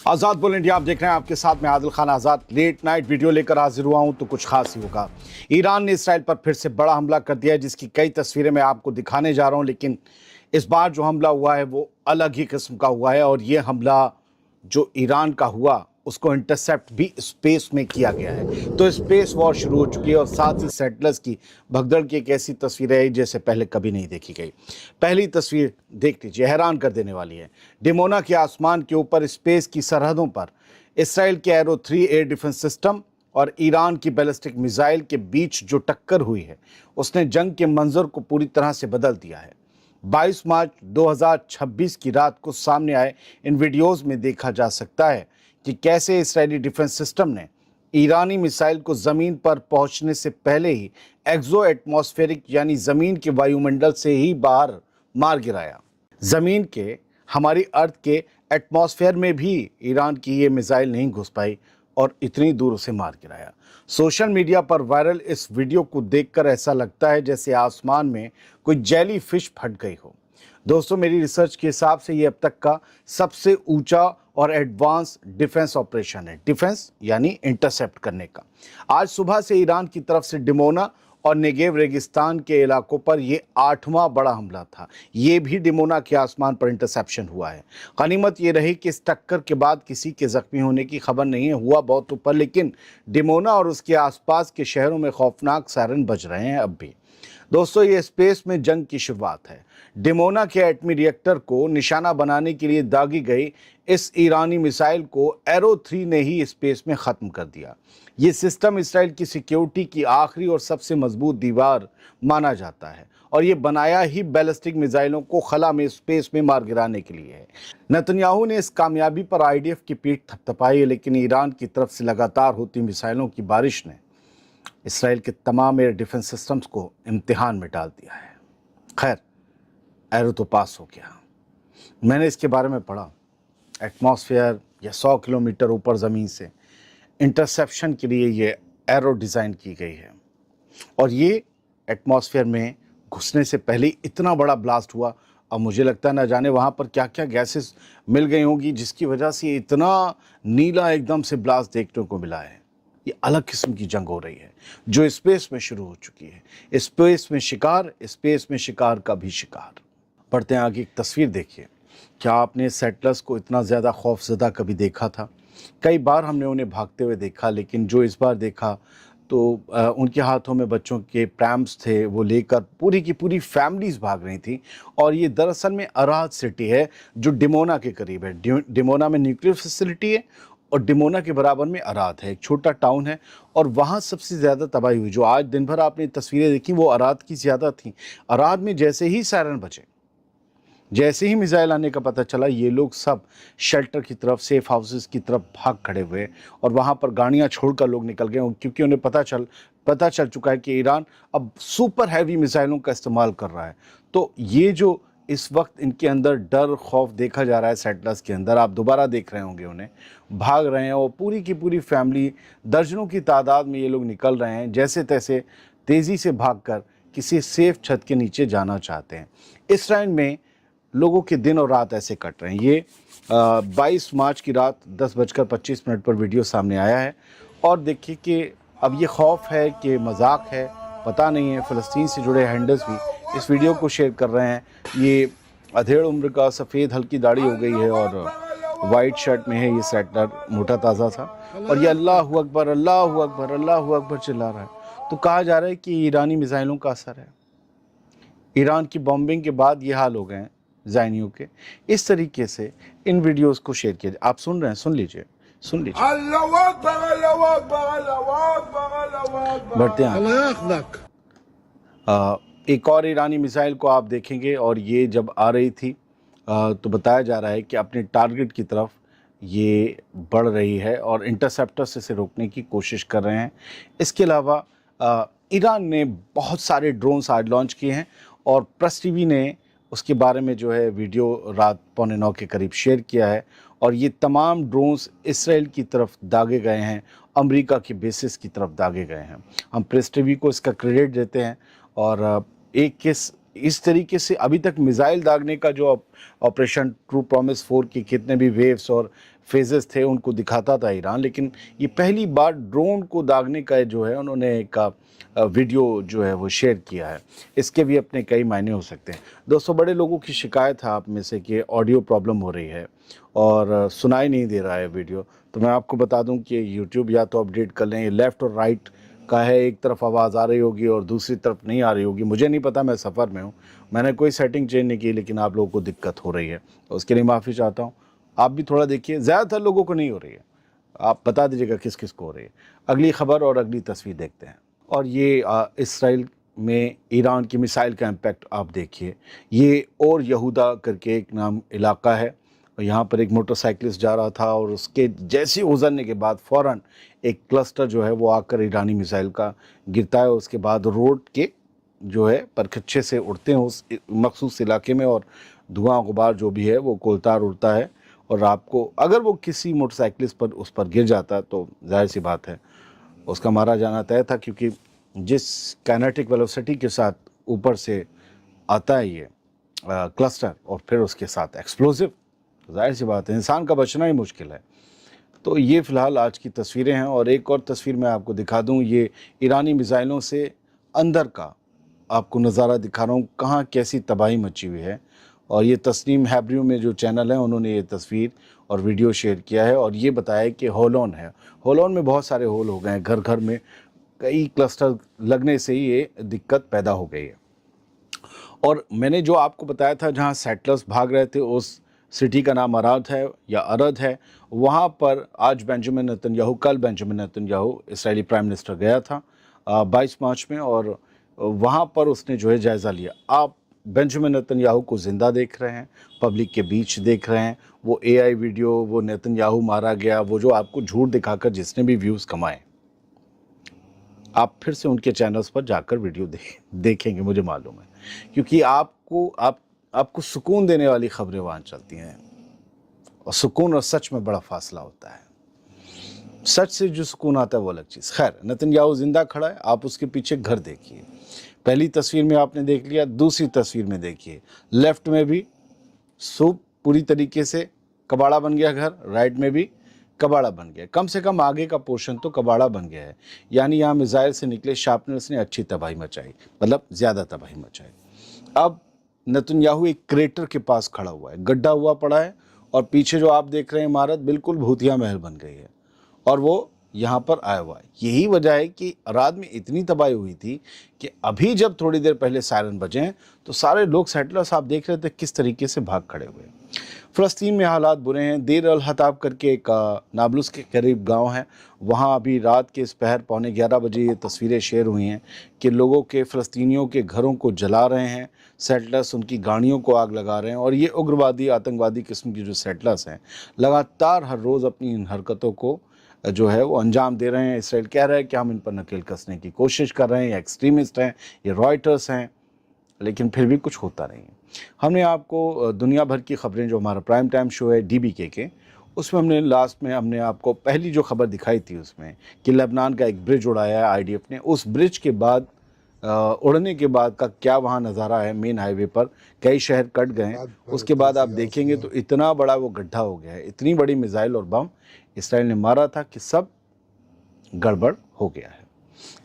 आज़ाद बोल इंडिया आप देख रहे हैं, आपके साथ मैं आदिल खान आज़ाद लेट नाइट वीडियो लेकर हाजिर हुआ हूं। तो कुछ खास ही होगा। ईरान ने इसराइल पर फिर से बड़ा हमला कर दिया है, जिसकी कई तस्वीरें मैं आपको दिखाने जा रहा हूं। लेकिन इस बार जो हमला हुआ है वो अलग ही किस्म का हुआ है, और ये हमला जो ईरान का हुआ उसको इंटरसेप्ट भी स्पेस में किया गया है। तो स्पेस वॉर शुरू हो चुकी है, और साथ ही सेटलर्स की भगदड़ की एक ऐसी तस्वीर है जैसे पहले कभी नहीं देखी गई। पहली तस्वीर देख लीजिए, हैरान कर देने वाली है। डिमोना के आसमान के ऊपर स्पेस की सरहदों पर इसराइल के एरो 3 एयर डिफेंस सिस्टम और ईरान की बैलिस्टिक मिसाइल के बीच जो टक्कर हुई है उसने जंग के मंजर को पूरी तरह से बदल दिया है। 22 मार्च 2026 की रात को सामने आए इन वीडियोस में देखा जा सकता है कि कैसे इस्राएली डिफेंस सिस्टम ने ईरानी मिसाइल को ज़मीन पर पहुंचने से पहले ही एक्सो एटमॉस्फेरिक यानी ज़मीन के वायुमंडल से ही बाहर मार गिराया। ज़मीन के, हमारी अर्थ के एटमॉस्फेयर में भी ईरान की ये मिसाइल नहीं घुस पाई और इतनी दूर उसे मार गिराया। सोशल मीडिया पर वायरल इस वीडियो को देखकर ऐसा लगता है जैसे आसमान में कोई जेली फिश फट गई हो। दोस्तों, मेरी रिसर्च के हिसाब से ये अब तक का सबसे ऊंचा और एडवांस डिफेंस ऑपरेशन है। डिफेंस यानी इंटरसेप्ट करने का। आज सुबह से ईरान की तरफ से डिमोना और नेगेव रेगिस्तान के इलाकों पर यह 8वां बड़ा हमला था। ये भी डिमोना के आसमान पर इंटरसेप्शन हुआ है। गनीमत ये रही कि इस टक्कर के बाद किसी के जख्मी होने की खबर नहीं है। हुआ बहुत ऊपर, लेकिन डिमोना और उसके आसपास के शहरों में खौफनाक सायरन बज रहे हैं अब भी। दोस्तों, ये स्पेस में जंग की शुरुआत है। डिमोना के एटमी रिएक्टर को निशाना बनाने के लिए दागी गई इस ईरानी मिसाइल को एरो 3 ने ही स्पेस में ख़त्म कर दिया। ये सिस्टम इसराइल की सिक्योरिटी की आखिरी और सबसे मजबूत दीवार माना जाता है, और ये बनाया ही बैलिस्टिक मिसाइलों को खला में स्पेस में मार गिराने के लिए है। नेतन्याहू ने इस कामयाबी पर आईडीएफ की पीठ थपथपाई है, लेकिन ईरान की तरफ से लगातार होती मिसाइलों की बारिश ने इसराइल के तमाम एयर डिफेंस सिस्टम्स को इम्तिहान में डाल दिया है। खैर, एरो तो पास हो गया। मैंने इसके बारे में पढ़ा, एटमॉस्फेयर या 100 किलोमीटर ऊपर ज़मीन से इंटरसेप्शन के लिए ये एरो डिज़ाइन की गई है, और ये एटमॉस्फेयर में घुसने से पहले इतना बड़ा ब्लास्ट हुआ। अब मुझे लगता है ना जाने वहाँ पर क्या क्या गैसेस मिल गई होंगी, जिसकी वजह से इतना नीला एकदम से ब्लास्ट देखने को मिला है। ये अलग किस्म की जंग हो रही है जो स्पेस में शुरू हो चुकी है। स्पेस में शिकार, स्पेस में शिकार का भी शिकार। बढ़ते हैं आगे, एक तस्वीर देखिए। क्या आपने सेटलर्स को इतना ज़्यादा खौफज़दा कभी देखा था? कई बार हमने उन्हें भागते हुए देखा, लेकिन जो इस बार देखा तो उनके हाथों में बच्चों के प्रैम्स थे, वो लेकर पूरी की पूरी फैमिलीज़ भाग रही थी। और ये दरअसल में अराद सिटी है जो डिमोना के करीब है। डिमोना में न्यूक्लियर फैसिलिटी है, और डिमोना के बराबर में अराद है, एक छोटा टाउन है। और वहाँ सबसे ज़्यादा तबाही हुई। जो आज दिन भर आपने तस्वीरें देखी वो अराद की ज़्यादा थी। अराद में जैसे ही सायरन बजे, जैसे ही मिसाइल आने का पता चला, ये लोग सब शेल्टर की तरफ, सेफ हाउसेस की तरफ भाग खड़े हुए, और वहाँ पर गाड़ियाँ छोड़कर लोग निकल गए, क्योंकि उन्हें पता चल चुका है कि ईरान अब सुपर हैवी मिसाइलों का इस्तेमाल कर रहा है। तो ये जो इस वक्त इनके अंदर डर खौफ देखा जा रहा है सेटलर्स के अंदर, आप दोबारा देख रहे होंगे उन्हें भाग रहे हैं, और पूरी की पूरी फैमिली दर्जनों की तादाद में ये लोग निकल रहे हैं, जैसे तैसे तेज़ी से भागकर किसी सेफ छत के नीचे जाना चाहते हैं। इसराइल में लोगों के दिन और रात ऐसे कट रहे हैं। ये 22 मार्च की रात 10:25 पर वीडियो सामने आया है, और देखिए कि अब ये खौफ है कि मजाक है, पता नहीं है। फ़लस्तीन से जुड़े हैंडल्स भी इस वीडियो को शेयर कर रहे हैं। ये अधेड़ उम्र का, सफ़ेद हल्की दाढ़ी हो गई है और वाइट शर्ट में है ये सेटलर, मोटा ताज़ा था, और ये अल्लाहू अकबर अल्लाहू अकबर अल्लाहू अकबर चिल्ला रहा है। तो कहा जा रहा है कि ईरानी मिसाइलों का असर है। ईरान की बॉम्बिंग के बाद ये हाल हो गए हैं ज़ायनियों के। इस तरीके से इन वीडियोस को शेयर किया। आप सुन रहे हैं, सुन लीजिए। बढ़ते हैं, एक और ईरानी मिसाइल को आप देखेंगे, और ये जब आ रही थी तो बताया जा रहा है कि अपने टारगेट की तरफ ये बढ़ रही है, और इंटरसेप्टर से इसे रोकने की कोशिश कर रहे हैं। इसके अलावा ईरान ने बहुत सारे ड्रोन्स आज लॉन्च किए हैं, और प्रेस टीवी ने उसके बारे में जो है वीडियो रात 8:45 के करीब शेयर किया है। और ये तमाम ड्रोन्स इसराइल की तरफ दागे गए हैं, अमेरिका की बेसिस की तरफ दागे गए हैं। हम प्रेस टीवी को इसका क्रेडिट देते हैं। और एक इस तरीके से अभी तक मिसाइल दागने का जो ऑपरेशन ट्रू प्रॉमिस 4 के कितने भी वेव्स और फेजेस थे उनको दिखाता था ईरान, लेकिन ये पहली बार ड्रोन को दागने का जो है उन्होंने एक वीडियो जो है वो शेयर किया है। इसके भी अपने कई मायने हो सकते हैं। दोस्तों, बड़े लोगों की शिकायत है आप में से कि ऑडियो प्रॉब्लम हो रही है और सुनाई नहीं दे रहा है वीडियो। तो मैं आपको बता दूं कि यूट्यूब या तो अपडेट कर लें, लेफ़्ट और राइट का है, एक तरफ आवाज़ आ रही होगी और दूसरी तरफ नहीं आ रही होगी। मुझे नहीं पता, मैं सफ़र में हूँ, मैंने कोई सेटिंग चेंज नहीं की, लेकिन आप लोगों को दिक्कत हो रही है तो उसके लिए माफ़ी चाहता हूँ। आप भी थोड़ा देखिए, ज़्यादातर लोगों को नहीं हो रही है, आप बता दीजिएगा किस किस को हो रही है। अगली खबर और अगली तस्वीर देखते हैं। और ये इसराइल में ईरान की मिसाइल का इम्पैक्ट आप देखिए। ये और यहूदा करके एक नाम इलाका है, और यहाँ पर एक मोटरसाइकिलिस्ट जा रहा था और उसके जैसे उजरने के बाद फ़ौरन एक क्लस्टर जो है वो आकर ईरानी मिसाइल का गिरता है। उसके बाद रोड के जो है परखच्चे से उड़ते हैं उस मखसूस इलाके में, और धुआं गुबार जो भी है वो कोलतार उड़ता है। और आपको अगर वो किसी मोटरसाइकिलिस्ट पर उस पर गिर जाता तो जाहिर सी बात है उसका मारा जाना तय था, क्योंकि जिस काइनेटिक वेलोसिटी के साथ ऊपर से आता है ये क्लस्टर और फिर उसके साथ एक्सप्लोसिव, जाहिर सी बात है इंसान का बचना ही मुश्किल है। तो ये फ़िलहाल आज की तस्वीरें हैं, और एक और तस्वीर मैं आपको दिखा दूं। ये ईरानी मिसाइलों से अंदर का आपको नज़ारा दिखा रहा हूँ, कहाँ कैसी तबाही मची हुई है। और ये तस्नीम हैब्रियो में जो चैनल है उन्होंने ये तस्वीर और वीडियो शेयर किया है, और ये बताया कि होलोन है, होलोन में बहुत सारे होल हो गए हैं, घर घर में कई क्लस्टर लगने से ही ये दिक्कत पैदा हो गई है। और मैंने जो आपको बताया था जहाँ सेटलर्स भाग रहे थे, उस सिटी का नाम अराद है या अरद है। वहाँ पर आज बेंजामिन नेतन्याहू, कल बेंजामिन नेतन्याहू इस्राएली प्राइम मिनिस्टर गया था 22 मार्च में, और वहाँ पर उसने जो है जायज़ा लिया। आप बेंजामिन नेतन्याहू को ज़िंदा देख रहे हैं, पब्लिक के बीच देख रहे हैं। वो AI वीडियो, वो नेतन्याहू मारा गया, वो जो आपको झूठ दिखाकर जिसने भी व्यूज़ कमाए, आप फिर से उनके चैनल्स पर जाकर वीडियो देखेंगे, मुझे मालूम है, क्योंकि आपको सुकून देने वाली खबरें वहाँ चलती हैं। और सुकून और सच में बड़ा फासला होता है। सच से जो सुकून आता है वो अलग चीज़। खैर, नेतन्याहू जिंदा खड़ा है, आप उसके पीछे घर देखिए। पहली तस्वीर में आपने देख लिया, दूसरी तस्वीर में देखिए, लेफ्ट में भी सूप पूरी तरीके से कबाड़ा बन गया घर, राइट में भी कबाड़ा बन गया। कम से कम आगे का पोर्शन तो कबाड़ा बन गया है। यानी यहाँ मिसाइल से निकले शार्पनर्स ने अच्छी तबाही मचाई, मतलब ज़्यादा तबाही मचाई। अब नेतन्याहू एक क्रेटर के पास खड़ा हुआ है, गड्ढा हुआ पड़ा है, और पीछे जो आप देख रहे हैं इमारत बिल्कुल भूतिया महल बन गई है, और वो यहाँ पर आया हुआ है। यही वजह है कि अराद में इतनी तबाही हुई थी कि अभी जब थोड़ी देर पहले सायरन बजे हैं तो सारे लोग, सेटलर्स आप देख रहे थे किस तरीके से भाग खड़े हुए। फ़लस्तीन में हालात बुरे हैं। देर अल हताब करके एक नाबलुस के करीब गांव है, वहाँ अभी रात के इस पहर 11:15 बजे ये तस्वीरें शेयर हुई हैं कि लोगों के, फ़लस्तीनियों के घरों को जला रहे हैं सेटलर्स, उनकी गाड़ियों को आग लगा रहे हैं। और ये उग्रवादी, आतंकवादी किस्म की जो सेटलर्स हैं, लगातार हर रोज़ अपनी इन हरकतों को जो है वो अंजाम दे रहे हैं। इसराइल कह रहा है कि हम इन पर नकेल कसने की कोशिश कर रहे हैं, या एक्सट्रीमिस्ट हैं, ये रॉयटर्स हैं, लेकिन फिर भी कुछ होता नहीं है। हमने आपको दुनिया भर की खबरें, जो हमारा प्राइम टाइम शो है DBK के, उसमें हमने लास्ट में हमने आपको पहली जो खबर दिखाई थी उसमें कि लेबनान का एक ब्रिज उड़ाया है IDF ने। उस ब्रिज के बाद उड़ने के बाद का क्या वहाँ नज़ारा है, मेन हाईवे पर कई शहर कट गए हैं। उसके बाद आप देखेंगे तो इतना बड़ा वो गड्ढा हो गया है, इतनी बड़ी मिसाइल और बम इसराइल ने मारा था कि सब गड़बड़ हो गया है।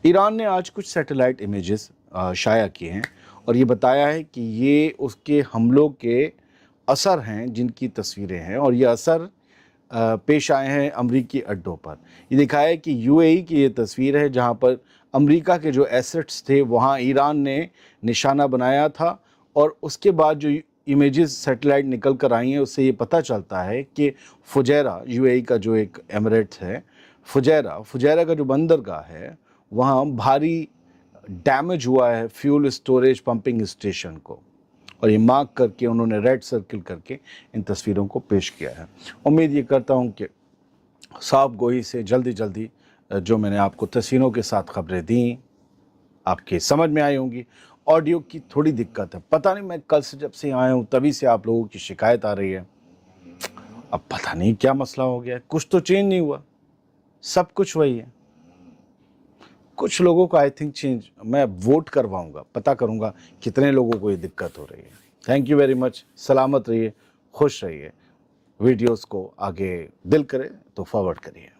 ईरान ने आज कुछ सैटेलाइट इमेजेस शाया किए हैं, और ये बताया है कि ये उसके हमलों के असर हैं, जिनकी तस्वीरें हैं, और ये असर पेश आए हैं अमरीकी अड्डों पर। ये दिखाया है कि UAE की ये तस्वीर है, जहाँ पर अमरीका के जो एसेट्स थे वहाँ ईरान ने निशाना बनाया था। और उसके बाद जो इमेजेस सैटेलाइट निकल कर आई हैं, उससे ये पता चलता है कि फुजैरा, UAE का जो एक एमिरेट्स है, फुजैरा का जो बंदरगाह है, वहाँ भारी डैमेज हुआ है फ्यूल स्टोरेज पंपिंग स्टेशन को। और ये मार्क करके उन्होंने रेड सर्किल करके इन तस्वीरों को पेश किया है। उम्मीद ये करता हूँ कि साफ गोई से जल्दी जो मैंने आपको तस्वीरों के साथ खबरें दी आपके समझ में आई होंगी। ऑडियो की थोड़ी दिक्कत है, पता नहीं, मैं कल से जब से आया हूँ तभी से आप लोगों की शिकायत आ रही है। अब पता नहीं क्या मसला हो गया, कुछ तो चेंज नहीं हुआ, सब कुछ वही है। कुछ लोगों को आई थिंक चेंज, मैं वोट करवाऊंगा, पता करूंगा कितने लोगों को ये दिक्कत हो रही है। Thank you very much. सलामत रहिए, खुश रहिए। वीडियोस को आगे दिल करे तो फॉरवर्ड करिए।